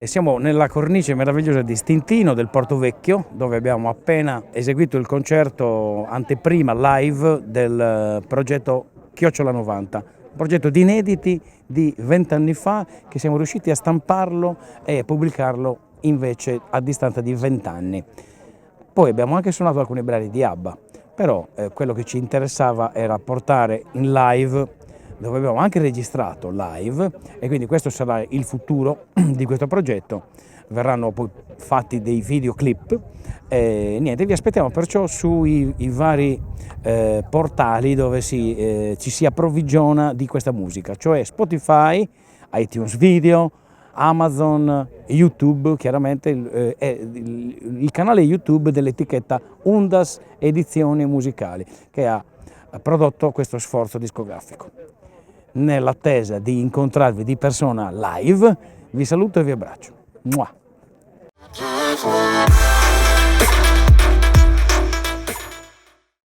E siamo nella cornice meravigliosa di Stintino del Porto Vecchio, dove abbiamo appena eseguito il concerto anteprima live del progetto Chiocciola 90, un progetto di inediti di 20 anni fa che siamo riusciti a stamparlo e pubblicarlo invece a distanza di 20 anni. Poi abbiamo anche suonato alcuni brani di ABBA, però quello che ci interessava era portare in live, dove abbiamo anche registrato live, e quindi questo sarà il futuro di questo progetto. Verranno poi fatti dei videoclip e niente, vi aspettiamo perciò sui vari portali dove ci si approvvigiona di questa musica, cioè Spotify, iTunes Video, Amazon, YouTube, chiaramente il canale YouTube dell'etichetta Undas Edizioni Musicali, che ha prodotto questo sforzo discografico. Nell'attesa di incontrarvi di persona live, vi saluto e vi abbraccio. Mua.